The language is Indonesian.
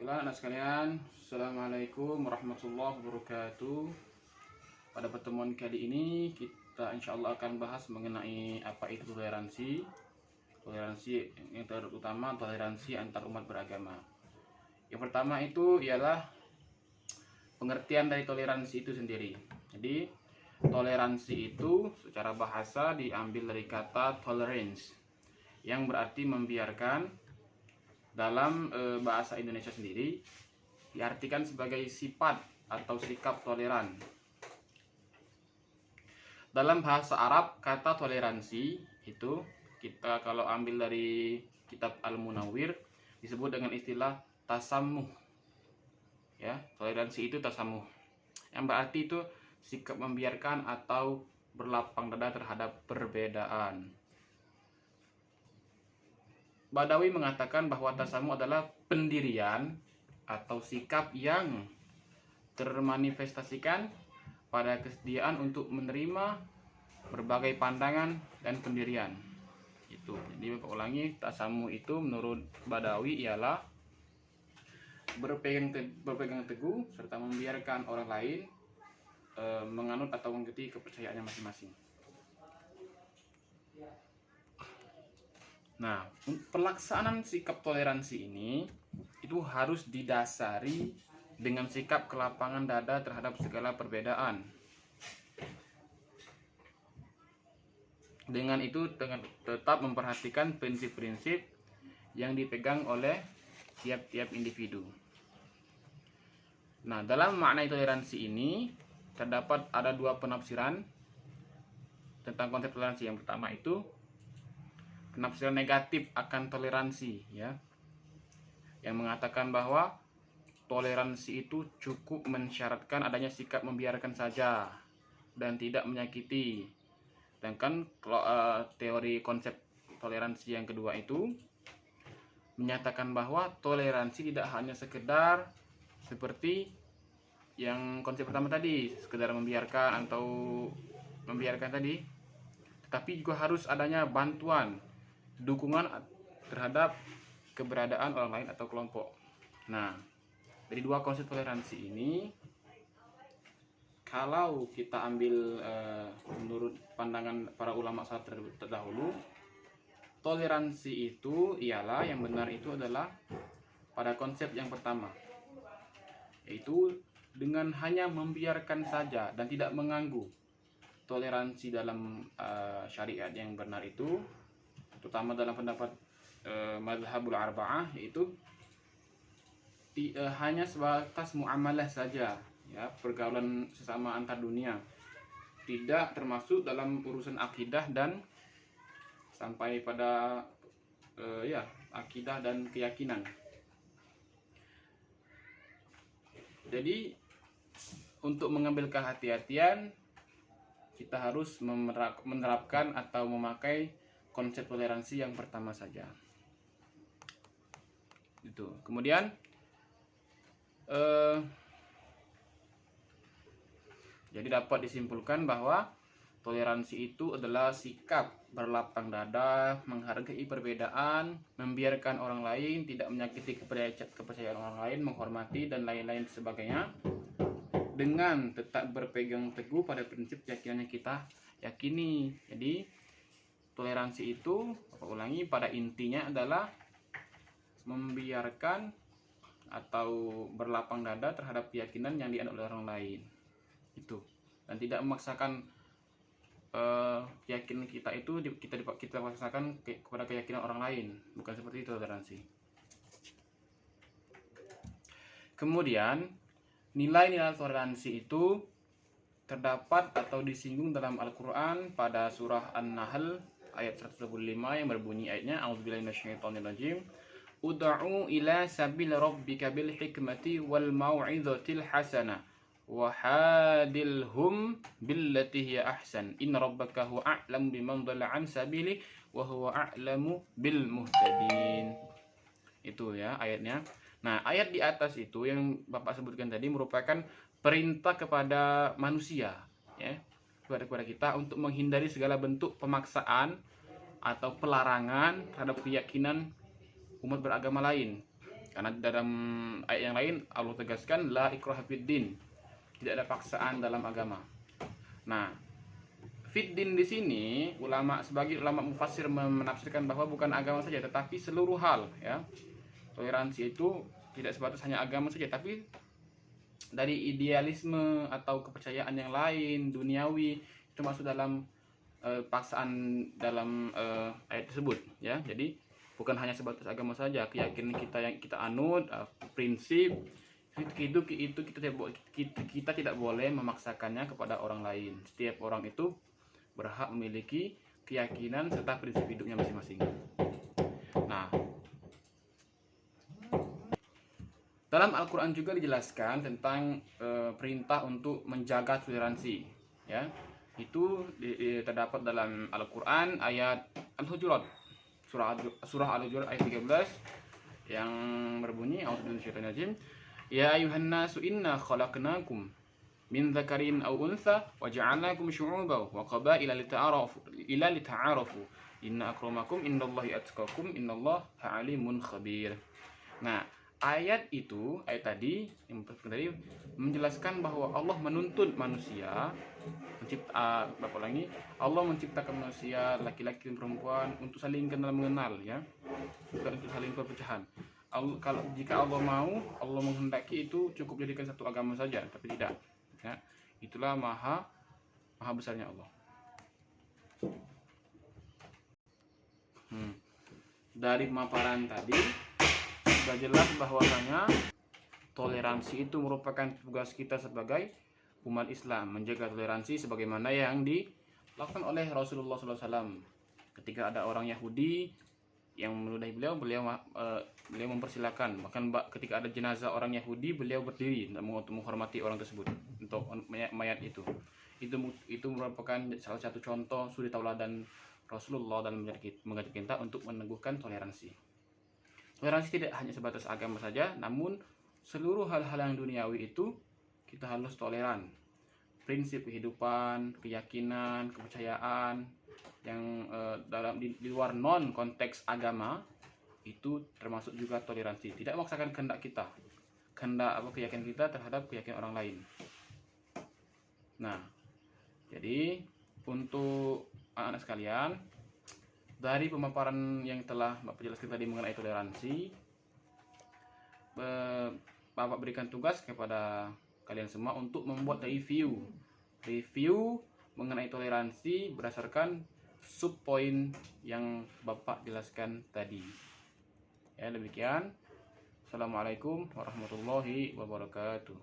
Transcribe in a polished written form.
Baiklah anak sekalian, Assalamualaikum warahmatullahi wabarakatuh. Pada pertemuan kali ini kita insya Allah akan bahas mengenai apa itu toleransi. Toleransi yang terutama toleransi antar umat beragama. Yang pertama itu ialah pengertian dari toleransi itu sendiri. Jadi toleransi itu secara bahasa diambil dari kata tolerance yang berarti membiarkan. Dalam bahasa Indonesia sendiri diartikan sebagai sifat atau sikap toleran. Dalam bahasa Arab kata toleransi itu kita kalau ambil dari kitab Al-Munawwir disebut dengan istilah tasammuh. Ya, toleransi itu tasammuh. Yang berarti itu sikap membiarkan atau berlapang dada terhadap perbedaan. Badawi mengatakan bahwa tasamu adalah pendirian atau sikap yang termanifestasikan pada kesediaan untuk menerima berbagai pandangan dan pendirian. Itu. Jadi ulangi, tasamu itu menurut Badawi ialah berpegang teguh serta membiarkan orang lain menganut atau mengikuti kepercayaannya masing-masing. Nah, pelaksanaan sikap toleransi ini itu harus didasari dengan sikap kelapangan dada terhadap segala perbedaan. Dengan itu tetap memperhatikan prinsip-prinsip yang dipegang oleh tiap-tiap individu. Nah, dalam makna toleransi ini terdapat ada dua penafsiran tentang konsep toleransi. Yang pertama itu penafsiran negatif akan toleransi, ya, yang mengatakan bahwa toleransi itu cukup mensyaratkan adanya sikap membiarkan saja dan tidak menyakiti. Sedangkan teori konsep toleransi yang kedua itu menyatakan bahwa toleransi tidak hanya sekedar seperti yang konsep pertama tadi, sekedar membiarkan atau membiarkan tadi, tetapi juga harus adanya bantuan, dukungan terhadap keberadaan orang lain atau kelompok. Nah, dari dua konsep toleransi ini, kalau kita ambil menurut pandangan para ulama salaf terdahulu, toleransi itu ialah yang benar itu adalah pada konsep yang pertama, yaitu dengan hanya membiarkan saja dan tidak mengganggu. Toleransi dalam syariat yang benar itu, terutama dalam pendapat mazhabul arba'ah, yaitu hanya sebatas muamalah saja, ya, pergaulan sesama antar dunia, tidak termasuk dalam urusan akidah dan sampai pada akidah dan keyakinan. Jadi untuk mengambil kehati-hatian kita harus menerapkan atau memakai konsep toleransi yang pertama saja. Itu. Kemudian jadi dapat disimpulkan bahwa toleransi itu adalah sikap berlapang dada, menghargai perbedaan, membiarkan orang lain, tidak menyakiti kepercayaan orang lain, menghormati dan lain-lain sebagainya, dengan tetap berpegang teguh pada prinsip keyakinan yang kita yakini. Jadi toleransi itu, aku ulangi, pada intinya adalah membiarkan atau berlapang dada terhadap keyakinan yang dianut oleh orang lain. Itu. Dan tidak memaksakan keyakinan kita itu kita paksakan kepada keyakinan orang lain. Bukan seperti itu toleransi. Kemudian nilai-nilai toleransi itu terdapat atau disinggung dalam Al-Quran pada surah An-Nahl ayat 125 yang berbunyi ayatnya, A'udzubillahi minasyaitonirrajim, ud'u ila sabil rabbika bil hikmati wal mau'izatil hasanah wa hadilhum billati hiya ahsan inna rabbaka huwa a'lamu biman dhalla an sabili wa huwa a'lamu bil muhtadin. Itu ya ayatnya. Nah, ayat di atas itu yang Bapak sebutkan tadi merupakan perintah kepada manusia, ya, kepada kita untuk menghindari segala bentuk pemaksaan atau pelarangan terhadap keyakinan umat beragama lain. Karena dalam ayat yang lain Allah tegaskan la ikraha fid din, tidak ada paksaan dalam agama. Nah, fid din di sini sebagai ulama mufassir menafsirkan bahwa bukan agama saja tetapi seluruh hal, ya. Toleransi itu tidak sebatas hanya agama saja, tapi dari idealisme atau kepercayaan yang lain duniawi itu masuk dalam paksaan dalam ayat tersebut, ya. Jadi bukan hanya sebatas agama saja, keyakinan kita yang kita anut, prinsip itu kita tidak boleh memaksakannya kepada orang lain. Setiap orang itu berhak memiliki keyakinan serta prinsip hidupnya masing-masing. Nah, dalam Al-Quran juga dijelaskan tentang perintah untuk menjaga toleransi, ya. Itu terdapat dalam Al-Quran ayat Al-Hujurat, surah Al-Hujurat ayat 13 yang berbunyi A'udzubillahi ya ayuhan nasu inna khalaqnakum min dzakarin aw untha wa ja'alnakum syu'uban wa qabaila lita'arafu inna akramakum indallahi atqakum innallaha alimun khabir. Nah, ayat tadi menjelaskan bahwa Allah menuntut manusia Allah menciptakan manusia laki-laki dan perempuan untuk saling kenal mengenal, ya, bukan untuk saling perpecahan. Jika Allah mau, Allah menghendaki itu cukup jadikan satu agama saja, tapi tidak, ya. Itulah maha besarnya Allah. Dari pemaparan tadi sudah jelas bahwasanya toleransi itu merupakan tugas kita sebagai umat Islam, menjaga toleransi sebagaimana yang dilakukan oleh Rasulullah SAW. Ketika ada orang Yahudi yang meludahi beliau mempersilakan. Bahkan ketika ada jenazah orang Yahudi, beliau berdiri untuk menghormati orang tersebut, untuk mayat itu. Itu merupakan salah satu contoh suri tauladan Rasulullah dalam mengajak kita untuk meneguhkan toleransi. Toleransi tidak hanya sebatas agama saja, namun seluruh hal-hal yang duniawi itu kita harus toleran. Prinsip kehidupan, keyakinan, kepercayaan yang di luar non konteks agama itu termasuk juga toleransi. Tidak memaksakan kehendak keyakinan kita terhadap keyakinan orang lain. Nah, jadi untuk anak-anak sekalian, dari pemaparan yang telah Bapak jelaskan tadi mengenai toleransi, Bapak berikan tugas kepada kalian semua untuk membuat review mengenai toleransi berdasarkan subpoin yang Bapak jelaskan tadi. Ya, demikian. Assalamualaikum warahmatullahi wabarakatuh.